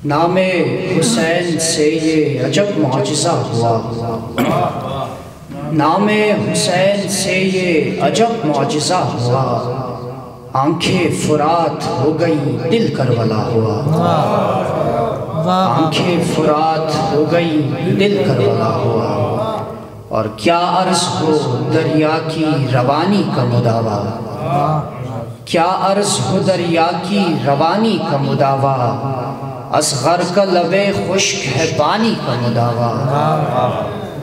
نام حسین سے یہ عجب معجزہ ہوا، نام حسین سے یہ عجب معجزہ ہوا، آنکھیں فرات ہو گئی دل کربلا ہوا، آنکھیں فرات ہو گئی دل کربلا ہوا، اور کیا عرض ہو دریا کی روانی کا مداوا، کیا عرض ہو دریا کی روانی کا مداوا، اصغر کا لب خشک ہے پانی کا مداوا،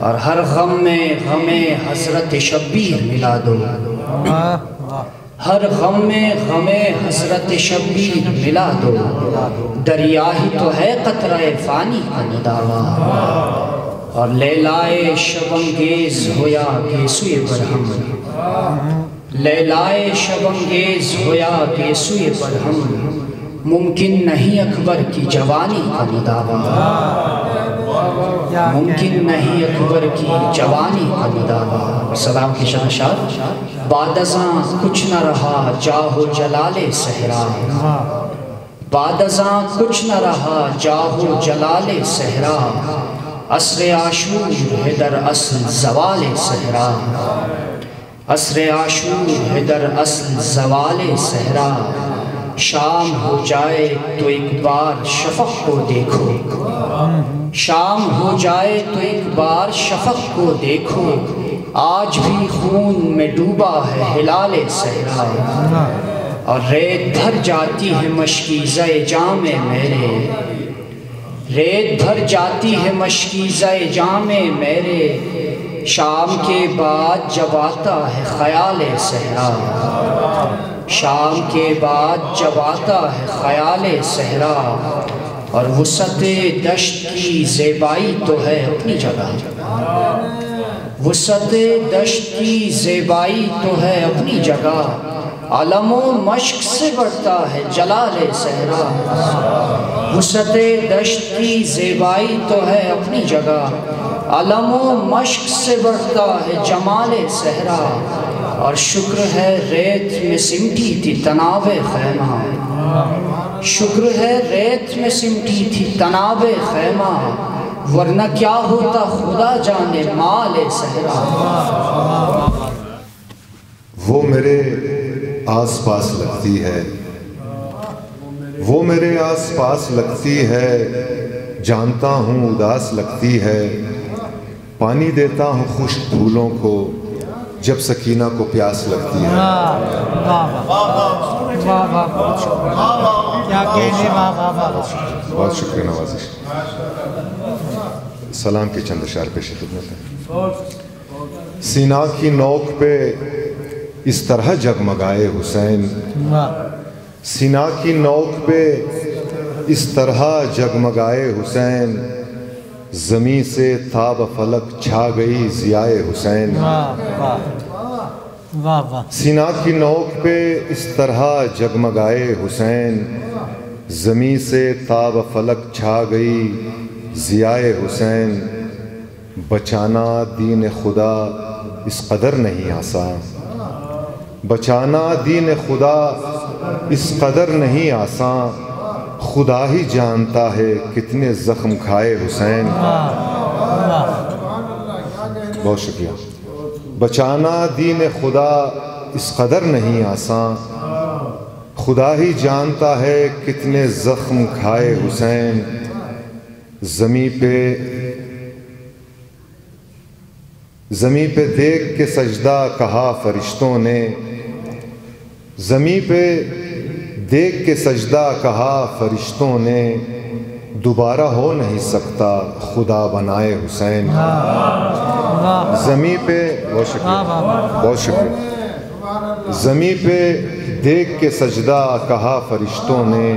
اور ہر غم میں غم حضرت شبیر ملا دو، ہر غم میں غم حضرت شبیر ملا دو، دریا ہی تو ہے قطرہ فانی کا مداوا، اور لیلائے شب انگیز ہویا گیسوئے برہم، لیلائے شب انگیز ہویا گیسوئے برہم، ممکن نہیں اکبر کی جوانی کا مداوا، ممکن نہیں اکبر کی جوانی کا مداوا۔ سلام کی شہنشاہ۔ بعد ازاں کچھ نہ رہا جاہو جلال صحرا، بعد ازاں کچھ نہ رہا جاہو جلال صحرا، عصر عاشور ہے در اصل زوال صحرا، عصر عاشور ہے در اصل زوال صحرا، شام ہو جائے تو ایک بار شفق کو دیکھو، شام ہو جائے تو ایک بار شفق کو دیکھو، آج بھی خون میں ڈوبا ہے ہلال صحرا، اور ریت بھر جاتی ہے مشکیزہ جام میرے، ریت بھر جاتی ہے مشکیزہ جام میرے، شام کے بعد جب آتا ہے خیال صحرا، شام کے بعد جب آتا ہے خیال صحرا، اور وسعت دشت کی زیبائی تو ہے اپنی جگہ، وسعت دشت کی زیبائی تو ہے اپنی جگہ، علم و مشق سے بڑھتا ہے جلال صحرا، وسعت دشت کی زیبائی تو ہے اپنی جگہ، علم و مشق سے بڑھتا ہے جمال صحرا، اور شکر ہے ریت میں سمٹی تھی تناب خیمہ، شکر ہے ریت میں سمٹی تھی تناب خیمہ، ورنہ کیا ہوتا خدا جانے مال صحرا۔ وہ میرے آس پاس لگتی ہے، وہ میرے آس پاس لگتی ہے، جانتا ہوں اداس لگتی ہے، پانی دیتا ہوں خشک پھولوں کو جب سکینہ کو پیاس لگتی ہے۔ بہت شکریہ نوازش۔ سلام کے چند اشعار پیش خدمت ہیں۔ سینا کی نوک پہ اس طرح جگمگائے حسین، سینا کی نوک پہ اس طرح جگمگائے حسین، زمیں سے تاب فلک چھا گئی ضیائے حسین، سینا کی نوک پہ اس طرح جگمگائے حسین، زمیں سے تاب فلک چھا گئی ضیائے حسین، بچانا دین خدا اس قدر نہیں آسان، بچانا دین خدا اس قدر نہیں آسان، خدا ہی جانتا ہے کتنے زخم کھائے حسین۔ بہت شکریہ۔ بچانا دین خدا اس قدر نہیں آسان، خدا ہی جانتا ہے کتنے زخم کھائے حسین، زمیں پہ دیکھ کے سجدہ کہا فرشتوں نے، زمیں پہ دیکھ کے سجدہ کہا فرشتوں نے، دوبارہ ہو نہیں سکتا خدا بنائے حسین۔ زمیں پہ بہت شکریہ، بہت شکریہ۔ زمیں پہ دیکھ کے سجدہ کہا فرشتوں نے،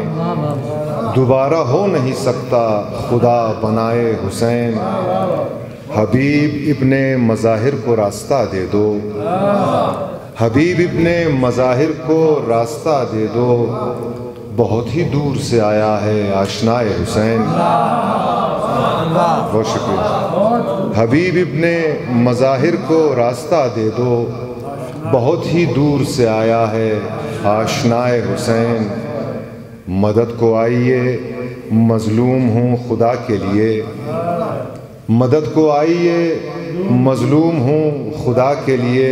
دوبارہ ہو نہیں سکتا خدا بنائے حسین، حبیب ابن مظاہر کو راستہ دے دو، حبیب ابن مظاہر کو راستہ دے دو، بہت ہی دور سے آیا ہے آشنائے حسین۔ بہت شکریہ۔ حبیب ابن مظاہر کو راستہ دے دو، بہت ہی دور سے آیا ہے آشنائے حسین، مدد کو آئیے مظلوم ہوں خدا کے لیے، مدد کو آئیے مظلوم ہوں خدا کے لیے،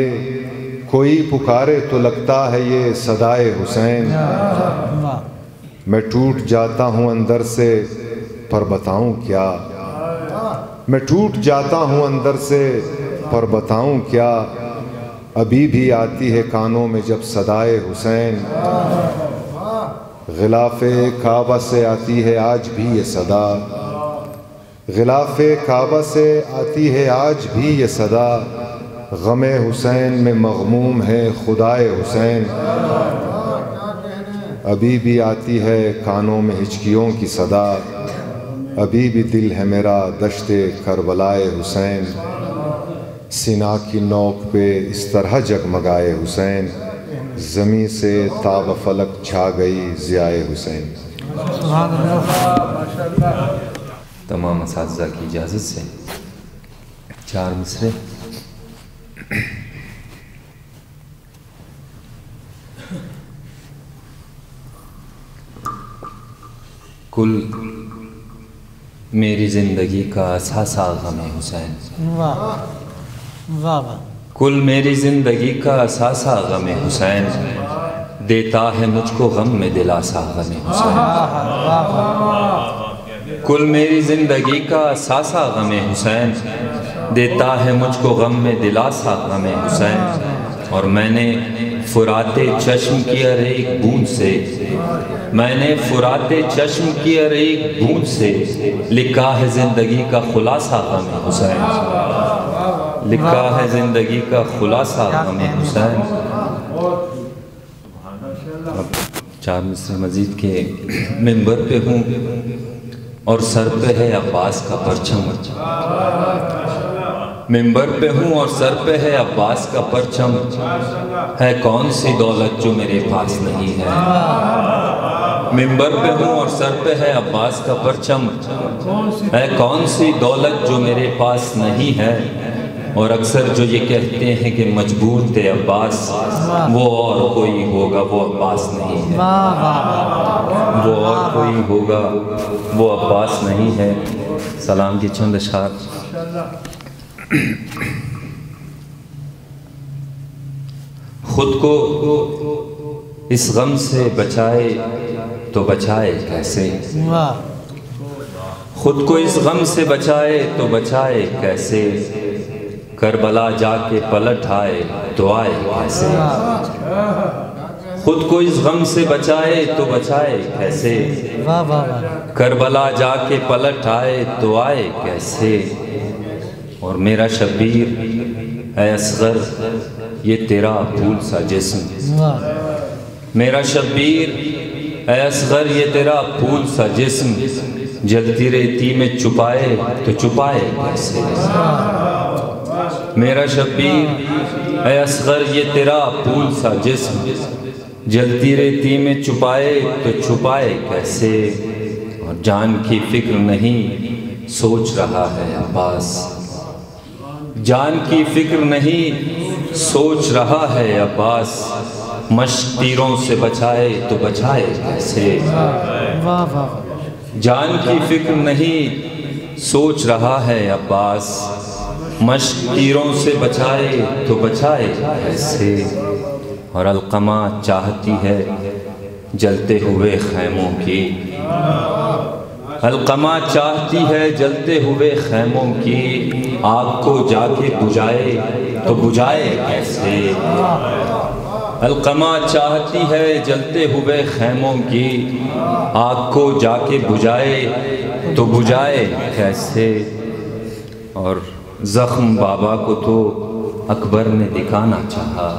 کوئی پکارے تو لگتا ہے یہ صدائے حسین۔ میں ٹوٹ جاتا ہوں اندر سے پر بتاؤں کیا، میں ٹوٹ جاتا ہوں اندر سے پر بتاؤں کیا، ابھی بھی آتی ہے کانوں میں جب صدائے حسین۔ غلاف کعبہ سے آتی ہے آج بھی یہ صدا، غلاف کعبہ سے آتی ہے آج بھی یہ صدا، غم حسین میں مغموم ہے خدائے حسین۔ ابھی بھی آتی ہے کانوں میں ہچکیوں کی صدا، ابھی بھی دل ہے میرا دشت کربلائے حسین۔ سینا کی نوک پہ اس طرح جگمگائے حسین، زمیں سے تاب فلک چھا گئی ضیائے حسین۔ تمام اساتذہ کی اجازت سے 4 مصرے۔ کل میری زندگی کا اثاثہ غم حسین، کل میری زندگی کا اثاثہ غم حسین، دیتا ہے مجھ کو غم میں دلاسا غم حسین۔ کل میری زندگی کا اثاثہ غم حسین، دیتا ہے مجھ کو غم میں دلاسا غم حسین۔ اور میں نے فرات چشم کی ہر ایک بوند سے، میں نے فرات چشم کی ہر ایک بوند سے، لکھا ہے زندگی کا خلاصہ غم حسین، لکھا ہے زندگی کا خلاصہ غم حسین۔ اب 4 مصرے مزید کے منبر پہ ہوں اور سر پہ ہے عباس کا پرچم، منبر پہ ہوں اور سر پہ ہے عباس کا پرچم، ہے کون سی دولت جو میرے پاس نہیں ہے۔ منبر پہ ہوں اور سر پہ ہے عباس کا پرچم، ہے کون سی دولت جو میرے پاس نہیں ہے۔ اور اکثر جو یہ کہتے ہیں کہ مجبور تھے عباس، وہ اور کوئی ہوگا وہ عباس نہیں ہے، وہ اور کوئی ہوگا وہ عباس نہیں ہے۔ سلام کی چند اشعار۔ خود کو اس غم سے بچائے تو بچائے کیسے، خود کو اس غم سے بچائے تو بچائے کیسے، کربلا جا کے پلٹ آئے تو آئے کیسے۔ خود کو اس غم سے بچائے تو بچائے کیسے، کربلا جا کے پلٹ آئے تو آئے کیسے۔ اور میرا شبیر اے اصغر یہ تیرا پھول سا جسم، میرا شبیر اے اصغر یہ تیرا پھول سا جسم، جلتی ریتی میں چھپائے تو چھپائے کیسے۔ میرا شبیر اے اصغر یہ تیرا پھول سا جسم، جلتی ریتی میں چھپائے تو چھپائے کیسے۔ اور جان کی فکر نہیں سوچ رہا ہے عباس، جان کی فکر نہیں سوچ رہا ہے عباس، مشق تیروں سے بچائے تو بچائے کیسے۔ جان کی فکر نہیں سوچ رہا ہے عباس، مشق تیروں سے بچائے تو بچائے کیسے۔ اور علقمہ چاہتی ہے جلتے ہوئے خیموں کی، علقمہ چاہتی ہے جلتے ہوئے خیموں کی، آگ کو جا کے بجھائے تو بجھائے کیسے۔ علقمہ چاہتی ہے جلتے ہوئے خیموں کی، آگ کو جا کے بجھائے تو بجھائے کیسے۔ اور زخم بابا کو تو اکبر نے دکھانا چاہا،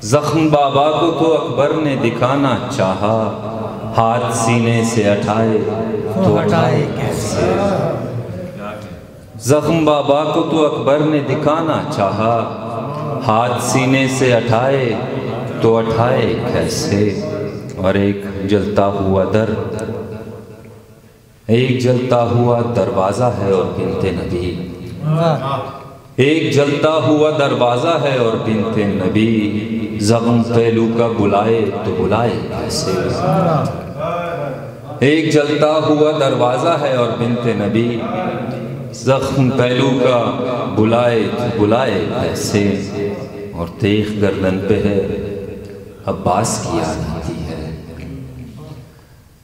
زخم بابا کو تو اکبر نے دکھانا چاہا، ہاتھ سینے سے اٹھائے تو اٹھائے کیسے۔ زخم بابا کو تو اکبر نے دکھانا چاہا، ہاتھ سینے سے اٹھائے تو اٹھائے کیسے۔ اور ایک جلتا ہوا در، ایک جلتا ہوا دروازہ ہے اور بنت نبی، ایک جلتا ہوا دروازہ ہے اور بنت نبی، زخم پہلو کا بلائے تو بلائے کیسے۔ ایک جلتا ہوا دروازہ ہے اور بنت نبی، زخم پہلو کا بلائے تو بلائے کیسے، اور تیغ گردن پہ ہے عباس کی یاد آتی ہے،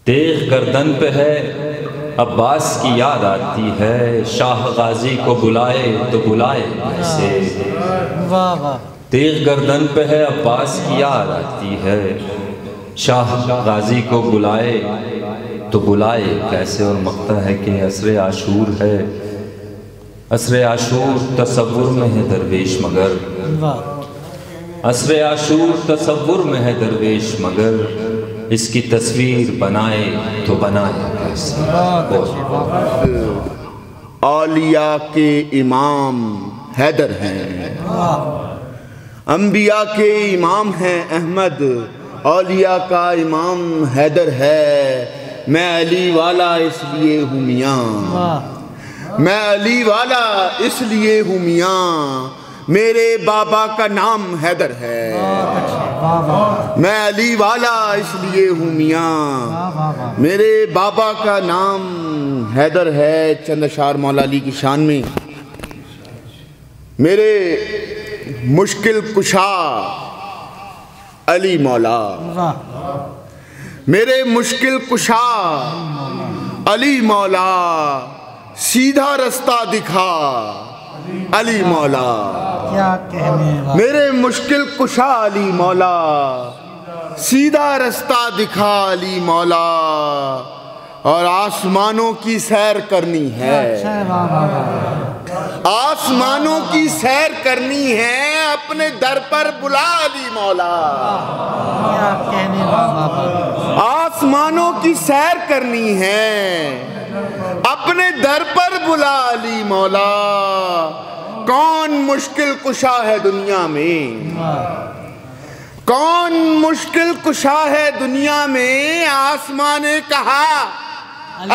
تیغ گردن پہ ہے عباس کی یاد آتی ہے، شاہ غازی کو بلائے تو بلائے کیسے، تیغ گردن پہ ہے عباس کی یاد آتی ہے، شاہ غازی کو بلائے تو بلائے کیسے۔ اور مقطع ہے کہ عصر عاشور ہے، عصر عاشور تصور میں ہے درویش مگر، عصر عاشور تصور میں ہے درویش مگر، اس کی تصویر بنائے تو بنائے کیسے۔ اولیاء کے امام حیدر ہیں، انبیاء کے امام ہیں احمد، اولیاء کا امام حیدر ہے۔ میں علی والا اس لیے ہوں میاں، میں علی والا اس لیے ہوں میاں، میرے بابا کا نام حیدر ہے، میں علی والا اس لیے ہوں میاں، میرے بابا کا نام حیدر ہے۔ چند اشعار مولا علی کی شان میں۔ میرے مشکل کشا علی مولا، میرے مشکل کشا علی مولا، سیدھا رستہ دکھا علی مولا، میرے مشکل کشا علی مولا، سیدھا رستہ دکھا علی مولا، اور آسمانوں کی سیر کرنی ہے، آسمانوں کی سیر کرنی ہے، اپنے در پر بلا علی مولا، آسمانوں کی سیر کرنی ہے، اپنے در پر بلا علی مولا، کون مشکل کشا ہے دنیا میں، کون مشکل کشا ہے دنیا میں، آسمان نے کہا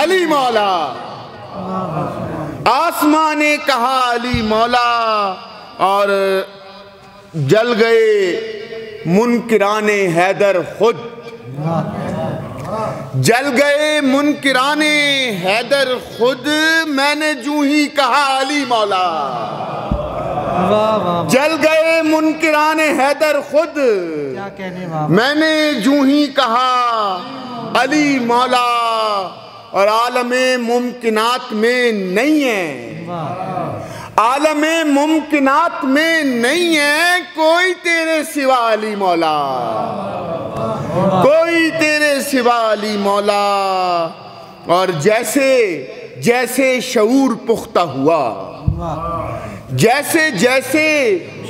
علی مولا، آسمان نے کہا علی مولا، اور جل گئے منکران حیدر خود، جل گئے منکران حیدر خود، میں نے جو ہی کہا علی مولا، جل گئے منکران حیدر خود، میں نے جو ہی کہا علی مولا، اور عالم ممکنات میں نہیں ہے، عالم ممکنات میں نہیں ہے کوئی تیرے سوا علی مولا، کوئی تیرے سوا علی مولا، اور جیسے جیسے شعور پختہ ہوا، جیسے جیسے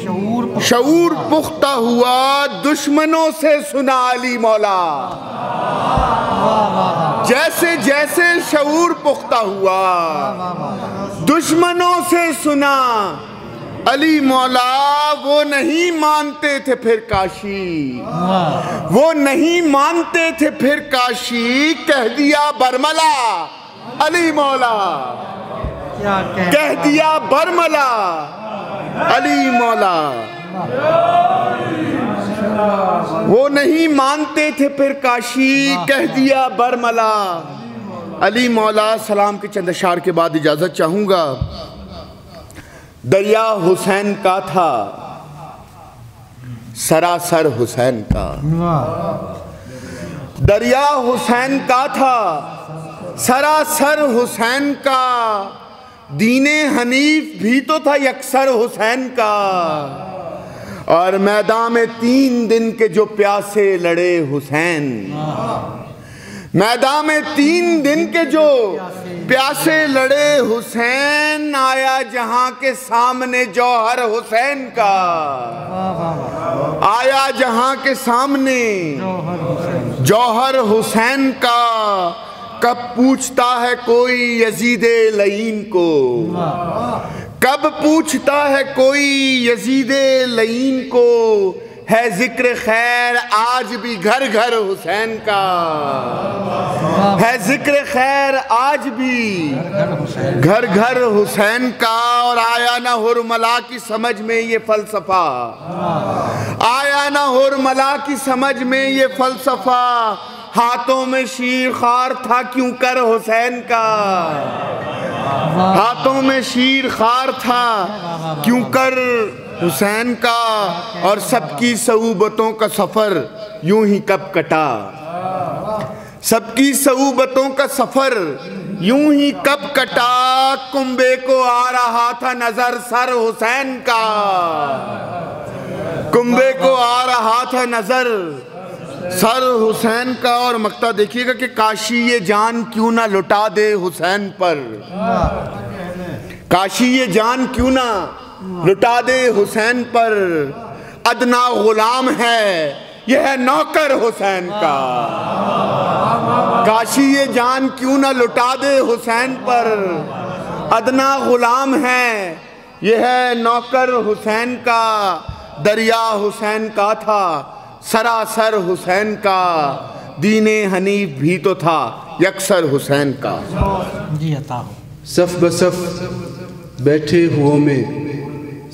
شعور پختہ ہوا، دشمنوں سے سنا علی مولا، جیسے جیسے شعور پختہ ہوا، دشمنوں سے سنا علی مولا، وہ نہیں مانتے تھے پھر کاشی، وہ نہیں مانتے تھے پھر کاشی، کہہ دیا برملا علی مولا، کہہ دیا برملا علی مولا، وہ نہیں مانتے تھے پھر کاشی، کہہ دیا برملا علی مولا۔ سلام کے چند اشعار کے بعد اجازت چاہوں گا۔ دریا حسین کا تھا سراسر حسین کا، دریا حسین کا تھا سراسر حسین کا، دین حنیف بھی تو تھا یکسر حسین کا، اور میدان میں 3 دن کے جو پیاسے لڑے حسین، میدان میں 3 دن کے جو پیاسے لڑے حسین، آیا جہاں کے سامنے جوہر حسین کا، آیا جہاں کے سامنے جوہر حسین کا، کب پوچھتا ہے کوئی یزید لعین کو، کب پوچھتا ہے کوئی یزید لعین کو، ہے ذکر خیر آج بھی گھر گھر حسین کا، ہے ذکر خیر آج بھی گھر گھر حسین کا، اور آیا نہ حرملا کی سمجھ میں یہ فلسفہ، آیا نہ حرملا کی سمجھ میں یہ فلسفہ، ہاتھوں میں شیر خار تھا کیوں کر حسین کا، ہاتھوں میں شیر خار تھا کیوں کر حسین کا، اور سب کی صعوبتوں کا سفر یوں ہی کب کٹا، سب کی صعوبتوں کا سفر یوں ہی کب کٹا، کنبے کو آ رہا تھا نظر سر حسین کا، کنبے کو آ رہا تھا نظر سر حسین کا۔ اور مقطع دیکھیے گا کہ کاشی یہ جان کیوں نہ لٹا دے حسین پر، کاشی یہ جان کیوں نہ لٹا دے حسین پر، ادنا غلام ہے یہ ہے نوکر حسین کا، کاشی یہ جان کیوں نہ لٹا دے حسین پر، ادنا غلام ہے یہ ہے نوکر حسین کا، دریا حسین کا تھا سراسر حسین کا، دین حنیف بھی تو تھا یکسر حسین کا۔ جی عطا ہو۔ صف بصف بیٹھے ہوں میں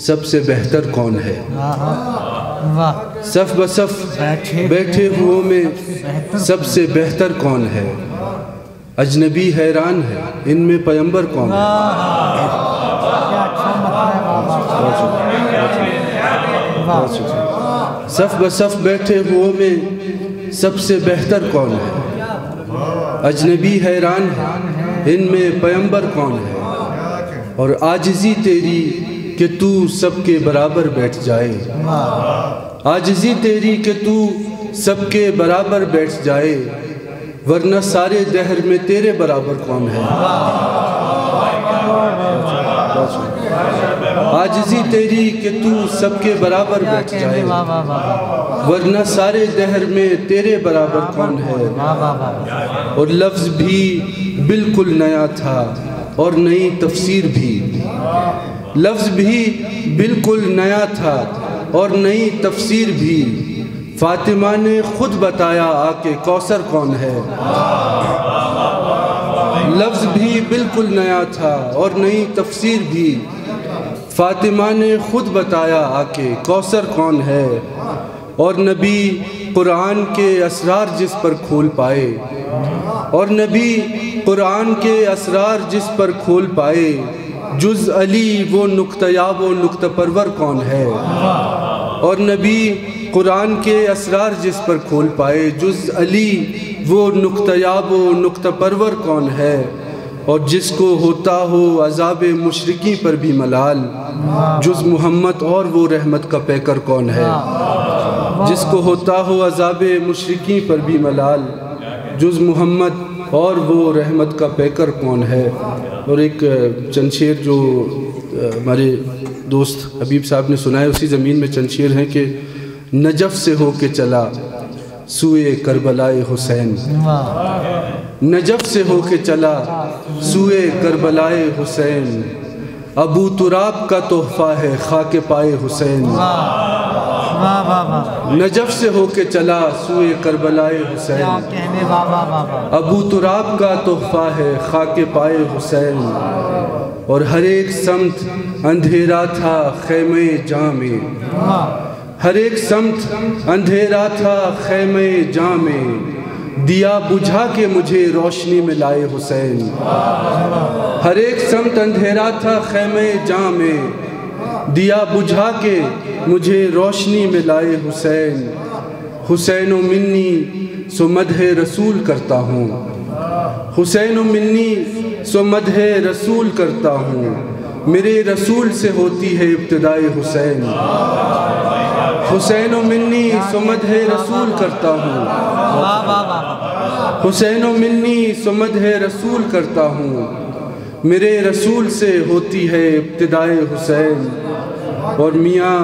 سب سے بہتر کون ہے، واہ، صف بصف بیٹھے ہوں میں سب سے بہتر کون ہے، اجنبی حیران ہے ان میں پیمبر کون ہے، صف بصف بیٹھے ہوں میں سب سے بہتر کون ہے، اجنبی حیران ہے ان میں پیمبر کون ہے، اور عاجزی تیری کہ تو سب کے برابر بیٹھ جائے، عاجزی تیری کہ تو سب کے برابر بیٹھ جائے، ورنہ سارے دہر میں تیرے برابر کون ہے، عاجزی تیری کہ تو سب کے برابر بیٹھ جائے، ورنہ سارے دہر میں تیرے برابر کون ہے، اور لفظ بھی بالکل نیا تھا اور نئی تفسیر بھی، لفظ بھی بالکل نیا تھا اور نئی تفسیر بھی، فاطمہ نے خود بتایا آ کے کوثر کون ہے، لفظ بھی بالکل نیا تھا اور نئی تفسیر بھی، فاطمہ نے خود بتایا آ کے کوثر کون ہے، اور نبی قرآن کے اسرار جس پر کھول پائے، اور نبی قرآن کے اسرار جس پر کھول پائے، جز علی وہ نکتہ یاب و نکتہ پرور کون ہے، اور نبی قرآن کے اسرار جس پر کھول پائے، جز علی وہ نکتہ یاب و نکتہ پرور کون ہے، اور جس کو ہوتا ہو عذاب مشرکی پر بھی ملال، جز محمد اور وہ رحمت کا پیکر کون ہے، جس کو ہوتا ہو عذاب مشرکی پر بھی ملال، جز محمد اور وہ رحمت کا پیکر کون ہے۔ اور ایک چند شعر جو ہمارے دوست حبیب صاحب نے سنائے، اسی زمین میں چند شعر ہیں کہ نجف سے ہو کے چلا سوئے کربلائے حسین، نجف سے ہو کے چلا سوئے کربلائے حسین، ابو تراب کا تحفہ ہے خاک پائے حسین، نجف سے ہو کے چلا سوئے کربلائے حسین، ابو تراب کا تحفہ ہے خاک پائے حسین، اور ہر ایک سمت اندھیرا تھا خیمے جاں میں، ہر ایک سمت اندھیرا تھا خیمے جاں میں، دیا بجھا کے مجھے روشنی میں لائے حسین، ہر ایک سمت اندھیرا تھا خیمے جاں میں، دیا بجھا کے مجھے روشنی میں لائے حسین، حسین و منی سو مدح رسول کرتا ہوں، حسین و منی سو مدح رسول کرتا ہوں، میرے رسول سے ہوتی ہے ابتدائے حسین، حسین و منی سو مدح رسول کرتا ہوں، حسین و منی سو مدح رسول کرتا ہوں، میرے رسول سے ہوتی ہے ابتدائے حسین، اور میاں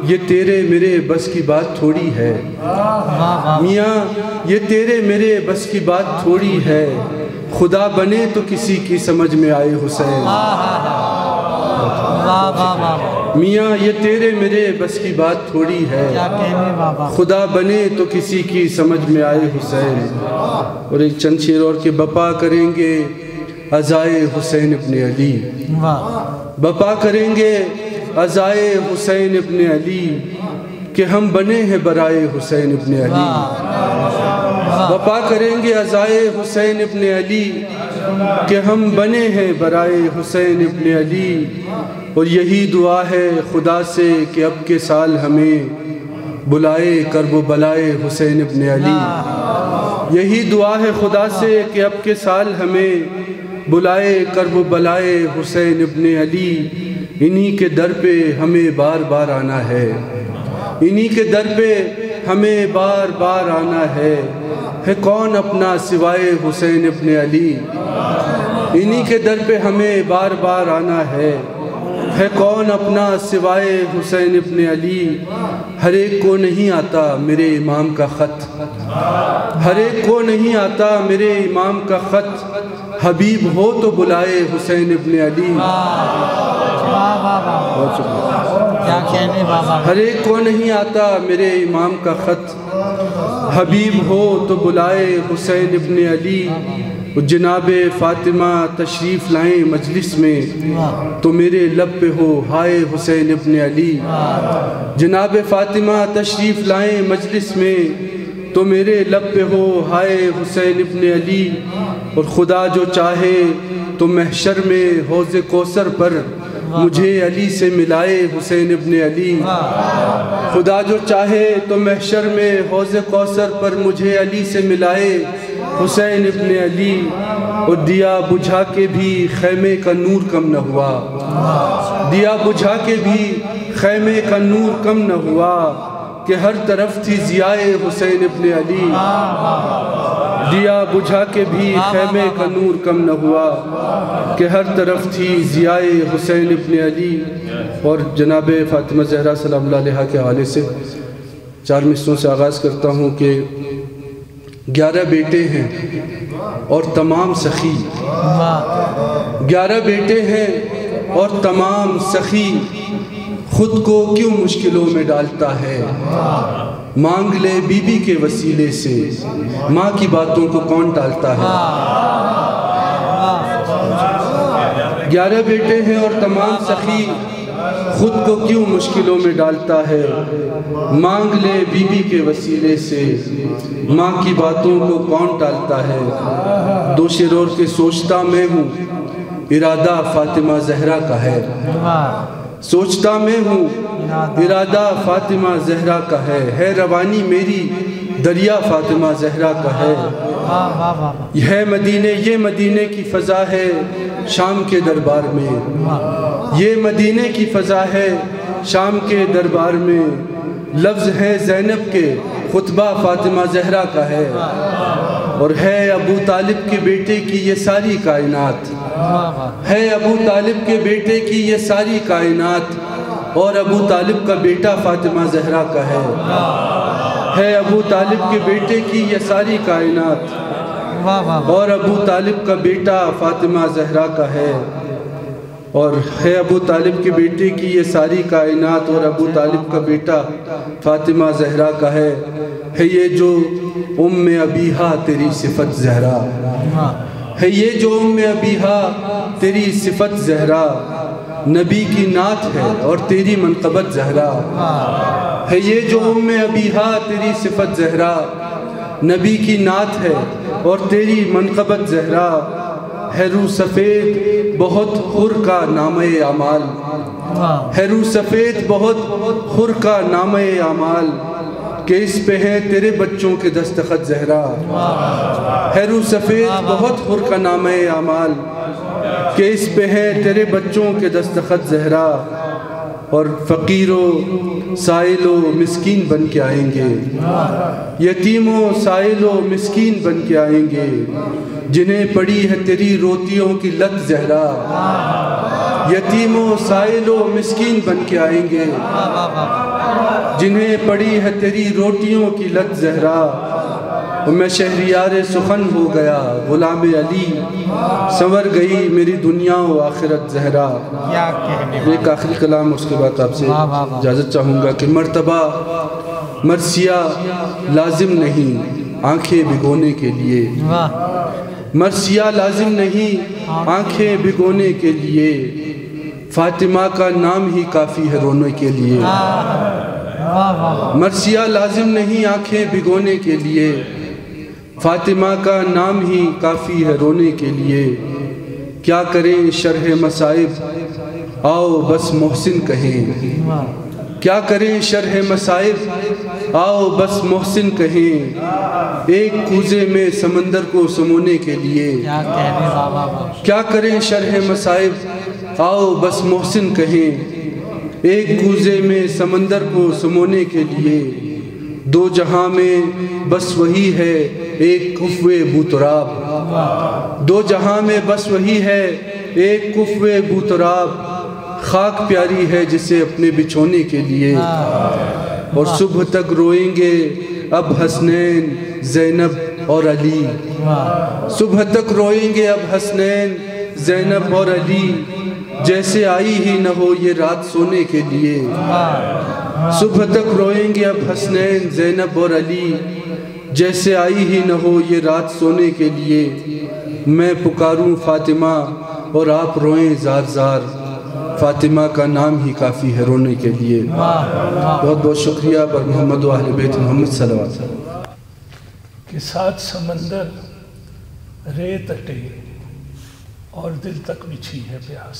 یہ تیرے میرے بس کی بات تھوڑی ہے، میاں یہ تیرے میرے بس کی بات تھوڑی ہے، خدا بنے تو کسی کی سمجھ میں آئے حسین، میاں یہ تیرے میرے بس کی بات تھوڑی ہے، خدا بنے تو کسی کی سمجھ میں آئے حسین۔ اور ایک چند شعر اور کہ بپا کریں گے عزائے حسین ابن علی، بپا کریں گے عزائے حسین ابن علی، کہ ہم بنے ہیں برائے حسین ابن علی، وفا کریں گے عزائے حسین ابن علی کہ ہم بنے ہیں برائے حسین ابن علی، اور یہی دعا ہے خدا سے کہ اب کے سال ہمیں بلائے کرب و بلائے حسین ابن علی، یہی دعا ہے خدا سے کہ اب کے سال ہمیں بلائے کرب و بلائے حسین ابن علی، انہی کے در پہ ہمیں بار بار آنا ہے، انہی کے در پہ ہمیں بار بار آنا ہے کون اپنا سوائے حسین ابن علی، انہی کے در پہ ہمیں بار بار آنا ہے کون اپنا سوائے حسین ابن علی، ہر ایک کو نہیں آتا میرے امام کا خط، ہر ایک کو نہیں آتا میرے امام کا خط، حبیب ہو تو بلائے حسین ابن علی، ہر ایک کو نہیں آتا میرے امام کا خط، حبیب ہو تو بلائے حسین ابن علی، جناب فاطمہ تشریف لائیں مجلس میں تو میرے لب پہ ہو ہائے حسین ابن علی، جناب فاطمہ تشریف لائیں مجلس میں تو میرے لب پہ ہو ہائے حسین ابن علی، اور خدا جو چاہے تو محشر میں حوض کوثر پر مجھے علی سے ملائے حسین ابن علی، خدا جو چاہے تو محشر میں حوض کوثر پر مجھے علی سے ملائے حسین ابن علی، اور دیا بجھا کے بھی خیمے کا نور کم نہ ہوا، دیا بجھا کے بھی خیمے کا نور کم نہ ہوا، کہ ہر طرف تھی ضیائے حسین ابن علی، دیا بجھا کے بھی خیمے کا نور کم نہ ہوا، کہ ہر طرف تھی ضیائے حسین ابن علی۔ اور جناب فاطمہ زہرا سلام اللہ علیہا کے حوالے سے 4 مصروں سے آغاز کرتا ہوں کہ 11 بیٹے ہیں اور تمام سخی، 11 بیٹے ہیں اور تمام سخی، خود کو کیوں مشکلوں میں ڈالتا ہے، مانگ لے بی بی کے وسیلے سے، ماں کی باتوں کو کون ٹالتا ہے۔ 11 بیٹے ہیں اور تمام سخی، خود کو کیوں مشکلوں میں ڈالتا ہے، مانگ لے بی بی کے وسیلے سے، ماں کی باتوں کو کون ٹالتا ہے۔ دو شرور کے سوچتا میں ہوں، ارادہ فاطمہ زہرا کا ہے، سوچتا میں ہوں ارادہ فاطمہ زہرا کا ہے روانی میری دریا فاطمہ زہرا کا ہے۔ یہ مدینے کی فضا ہے شام کے دربار میں، یہ مدینے کی فضا ہے شام کے دربار میں، لفظ ہے زینب کے خطبہ فاطمہ زہرا کا ہے، اور ہے ابو طالب کے بیٹے کی یہ ساری کائنات، ہے ابو طالب کے بیٹے کی یہ ساری کائنات، اور ابو طالب کا بیٹا فاطمہ زہرا کا ہے ابو طالب کے بیٹے کی یہ ساری کائنات، اور ابو طالب کا بیٹا فاطمہ زہرا کا ہے، اور ہے ابو طالب کے بیٹے کی یہ ساری کائنات، اور ابو طالب کا بیٹا فاطمہ زہرا کا ہے یہ جو ام ابیہا تیری صفت زہرا، ہے یہ جو ام ابیہا تیری صفت زہرا، نبی کی نعت ہے اور تیری منقبت زہرا، ہے یہ جو ام ابیہا تیری صفت زہرا، نبی کی نعت ہے اور تیری منقبت زہرا، ہے رو سفید بہت خور کا نامہ اعمال، ہے رو سفید بہت خور کا نامہ اعمال، کہ اس پہ ہے تیرے بچوں کے دستخط زہرا، ہے رو سفید بہت خور کا نامہ اعمال، کہ اس پہ ہے تیرے بچوں کے دستخط زہرا، اور فقیر و سائل و مسکین بن کے آئیں گے، یتیم و سائل و مسکین بن کے آئیں گے، جنہیں پڑی ہے تیری روٹیوں کی لت زہرا، یتیم و سائل و مسکین بن کے آئیں گے، جنہیں پڑی ہے تیری روٹیوں کی لت زہرا، میں شہریار سخن ہو گیا غلام علی، سنور گئی میری دنیا و آخرت زہرا۔ ایک آخری کلام اس کے بعد آپ سے اجازت چاہوں گا کہ مرتبہ مرثیہ لازم نہیں آنکھیں بھگونے کے لیے، مرثیہ لازم نہیں آنکھیں بھگونے کے لیے، فاطمہ کا نام ہی کافی ہے رونے کے لیے، مرثیہ لازم نہیں آنکھیں بھگونے کے لیے، فاطمہ کا نام ہی کافی ہے رونے کے لیے۔ کیا کریں شرح مصائب آؤ بس محسن کہیں، کیا کریں شرح مصائب آؤ بس محسن کہیں، ایک کوزے میں سمندر کو سمونے کے لیے۔ کیا کریں شرح مصائب آؤ بس محسن کہیں، ایک کوزے میں سمندر کو سمونے کے لیے۔ دو جہاں میں بس وہی ہے ایک کفوے بوتراب، دو جہاں میں بس وہی ہے ایک کفوے بوتراب، خاک پیاری ہے جسے اپنے بچھونے کے لیے۔ اور صبح تک روئیں گے اب حسنین زینب اور علی، صبح تک روئیں گے اب حسنین زینب اور علی، جیسے آئی ہی نہ ہو یہ رات سونے کے لیے۔ صبح تک روئیں گے اب حسنین زینب اور علی، جیسے آئی ہی نہ ہو یہ رات سونے کے لیے۔ میں پکاروں فاطمہ اور آپ روئیں زار زار، فاطمہ کا نام ہی کافی ہے رونے کے لیے۔ بہت بہت شکریہ پر محمد و اہل بیت محمد صلی اللہ علیہ وسلم۔ کہ سات سمندر ریت اٹے اور دل تک بچھی ہے پیاس،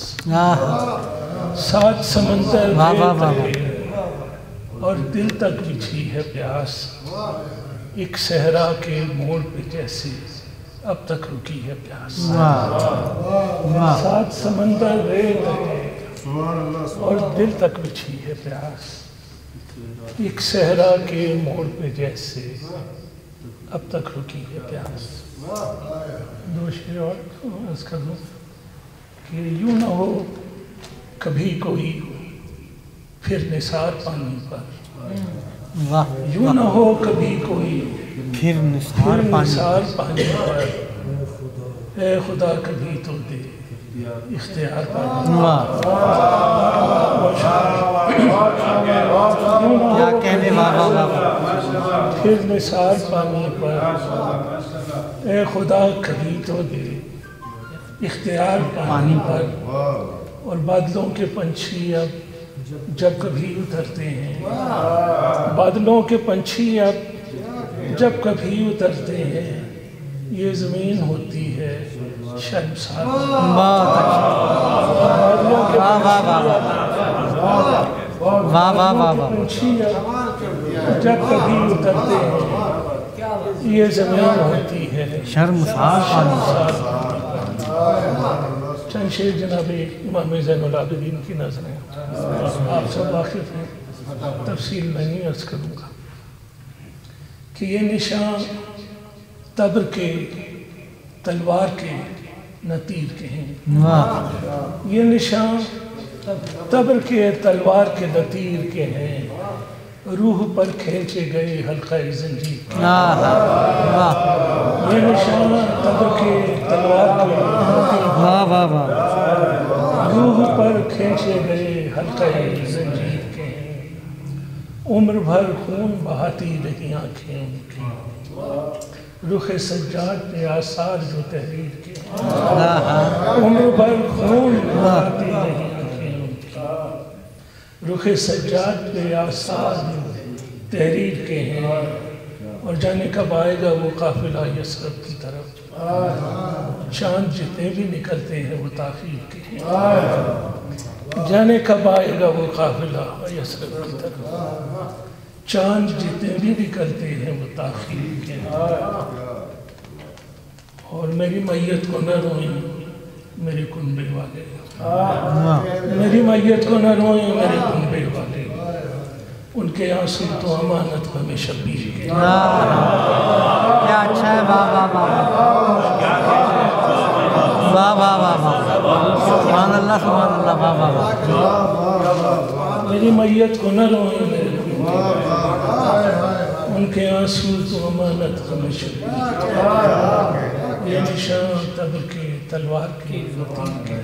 سات سمندر ریت اٹے اور دل تک بچھی ہے پیاس، ایک صحرا کے موڑ پہ جیسے اب تک رکی ہے پیاس۔ سات سمندر ریت اٹے اور دل تک بچھی ہے پیاس، ایک صحرا کے موڑ پہ جیسے اب تک رکی ہے پیاس۔ دو شعر اور عرض کر دوں کہ یوں نہ ہو کبھی کوئی پھر نثار پانی پر، یوں نہ ہو کبھی کوئی پھر نثار پانی پر، اے خدا کبھی تو دے اختیار پانی کیا کہنے والا، پھر نثار پانی پر، اے خدا کبھی تو دے اختیار پانی پر۔ اور بادلوں کے پنچھی اب جب کبھی اترتے ہیں، بادلوں کے پنچھی اب جب کبھی اترتے ہیں، یہ زمین ہوتی ہے شرمسار۔ بادلوں کے پنچھی اب جب کبھی اترتے ہیں، یہ زمین ہوتی ہے شرمسار۔ چند شعر جناب امام زین العابدین کی نظریں آپ سب واقف ہیں، تفصیل میں نہیں عرض کروں گا کہ یہ نشان تبر کے تلوار کے نہ تیر کے ہیں، یہ نشان تبر کے تلوار کے نہ تیر کے ہیں، روح پر کھینچے گئے حلقہ زنجیر۔ یہ نشان تبر کے تلوار کے روح پر کھینچے گئے حلقہ زنجیر کے ہیں، عمر بھر خون بہاتی رہی آنکھیں ان کی، رخ سجاد پہ آثار جو تحریر کے ہیں، عمر بھر خون بہاتی رہی آنکھیں ان کی، رخ سجاد پہ آثار تحریر کے ہیں، اور جانے کب آئے گا وہ قافلہ یثرب کی طرف، چاند جتنے بھی نکلتے ہیں وہ تاخیر کے ہیں، جانے کب آئے گا وہ قافلہ یثرب کی طرف، چاند جتنے بھی نکلتے ہیں وہ تاخیر کے ہیں۔ اور میری میت کو نہ روئیں میرے کنبے والے، میری میت کو نہ روئیں میرے کنبے والے، ان کے آنسو تو امانت ہمیں شبیر کے۔ کیا اچھا ہے، سبحان اللہ سبحان اللہ۔ میری میت کو نہ روئیں میرے کنبے والے، ان کے آنسو تو امانت ہمیں شبیر کے۔ یہ نشان تبر کے تلوار کے لطیف کے،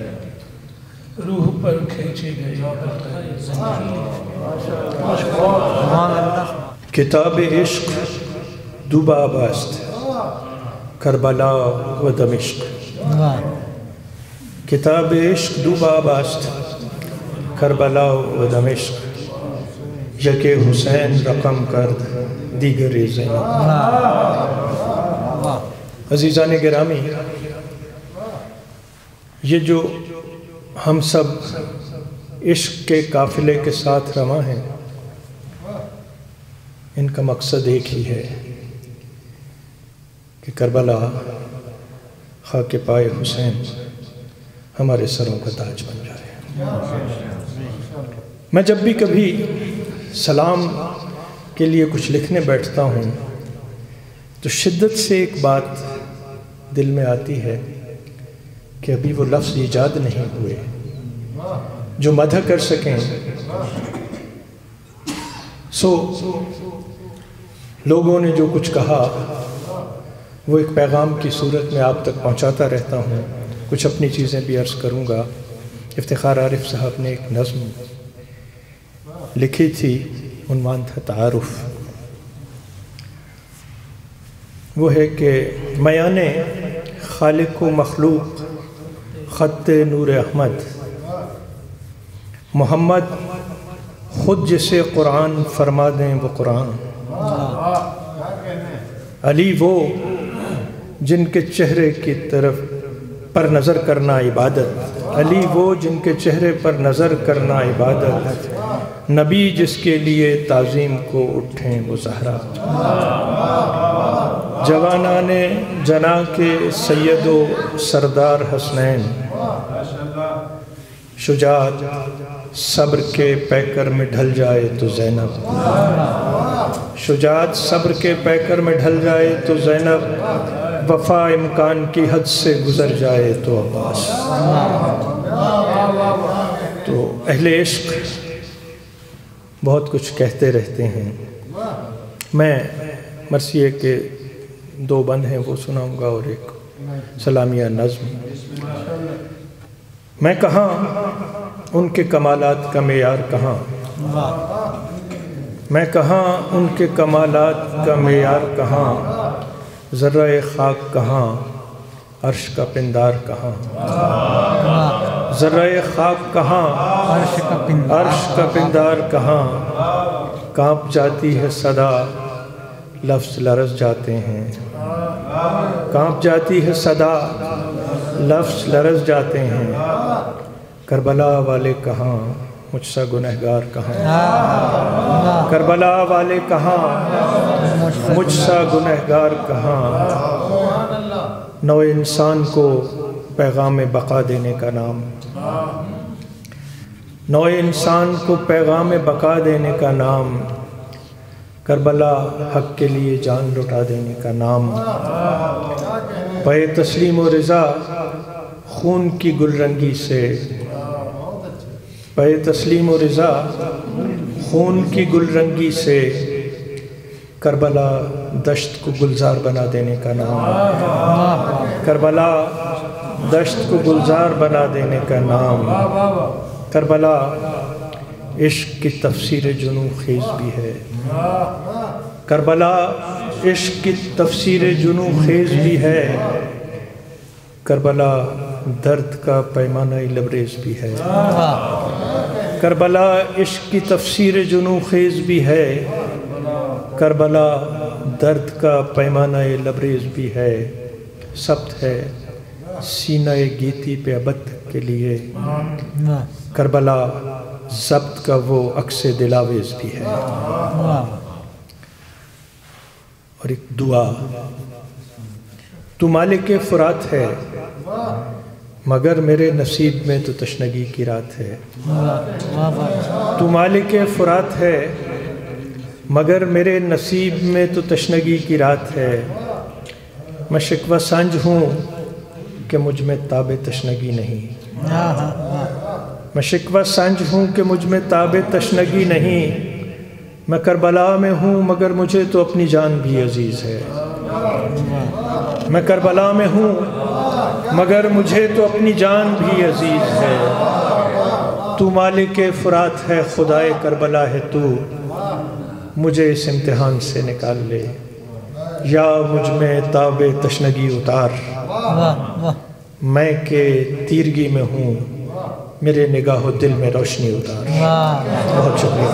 روح پر کھینچے گئے حلقہ زنجیر۔ کتاب عشق دو باب است، کربلا و دمشق۔ کتاب عشق دو باب است، کربلا و دمشق۔ یک حسین رقم کرد دیگر زینب۔ عزیزان گرامی، یہ جو ہم سب عشق کے قافلے کے ساتھ رواں ہیں، ان کا مقصد ایک ہی ہے کہ کربلا خاک پائے حسین ہمارے سروں کا تاج بن جائے۔ میں جب بھی کبھی سلام کے لیے کچھ لکھنے بیٹھتا ہوں تو شدت سے ایک بات دل میں آتی ہے کہ ابھی وہ لفظ ایجاد نہیں ہوئے جو مدح کر سکیں۔ لوگوں نے جو کچھ کہا وہ ایک پیغام کی صورت میں آپ تک پہنچاتا رہتا ہوں۔ کچھ اپنی چیزیں بھی عرض کروں گا۔ افتخار عارف صاحب نے ایک نظم لکھی تھی، عنوان تھا تعارف۔ وہ ہے کہ میان خالق و مخلوق خط نور احمد، محمد خود جسے قرآن فرما دیں وہ قرآن، علی وہ جن کے چہرے کی طرف پر نظر کرنا عبادت، علی وہ جن کے چہرے پر نظر کرنا عبادت، نبی جس کے لیے تعظیم کو اٹھیں وہ زہرا، جوانان جنا کے سید و سردار حسنین، شجاعت صبر کے پیکر میں ڈھل جائے تو زینب، شجاعت صبر کے پیکر میں ڈھل جائے تو زینب، وفا امکان کی حد سے گزر جائے تو عباس۔ تو اہل عشق بہت کچھ کہتے رہتے ہیں، میں مرثیے کے 2 بند ہیں وہ سناؤں گا اور ایک سلامیہ نظم۔ میں کہاں ان کے کمالات کا معیار کہاں، میں کہاں ان کے کمالات کا معیار کہاں، ذرہ خاک کہاں عرش کا پندار کہاں، ذرہ خاک کہاں عرش کا پندار کہاں، کانپ جاتی ہے صدا لفظ لرز جاتے ہیں، کانپ جاتی ہے صدا لفظ لرز جاتے ہیں، کربلا والے کہاں مجھ سا گنہگار کہاں، کربلا والے کہاں مجھ سا گنہگار کہاں، نو انسان کو پیغام بقا دینے کا نام، نو انسان کو پیغام بقا دینے کا نام، کربلا حق کے لیے جان لٹا دینے کا نام، پے تسلیم و رضا خون کی گل رنگی سے، پے تسلیم و رضا خون کی گل رنگی سے، کربلا دشت کو گلزار بنا دینے کا نام، کربلا دشت کو گلزار بنا دینے کا نام، کربلا عشق کی تفسیر جنوں خیز بھی ہے، کربلا عشق کی تفسیر جنوں خیز بھی ہے، کربلا درد کا پیمانہ لبریز بھی ہے، کربلا عشق کی تفسیر جنوں خیز بھی ہے، کربلا درد کا پیمانہ لبریز بھی ہے، سبت ہے سینہ گیتی پہ ابد کے لیے، کربلا ضبط کا وہ عکس دلاویز بھی ہے۔ اور ایک دعا، تو مالک فرات ہے مگر میرے نصیب میں تو تشنگی کی رات ہے، تو مالک فرات ہے مگر میرے نصیب میں تو تشنگی کی رات ہے، میں شکوہ سنج ہوں کہ مجھ میں تاب تشنگی نہیں، میں شکوہ سنج ہوں کہ مجھ میں تاب تشنگی نہیں، میں کربلا میں ہوں مگر مجھے تو اپنی جان بھی عزیز ہے، میں کربلا میں ہوں مگر مجھے تو اپنی جان بھی عزیز ہے، تو مالک فرات ہے خدائے کربلا ہے تو، مجھے اس امتحان سے نکال لے، یا مجھ میں تاب تشنگی اتار، میں کہ تیرگی میں ہوں میرے نگاہ و دل میں روشنی اتار۔ بہت شکریہ۔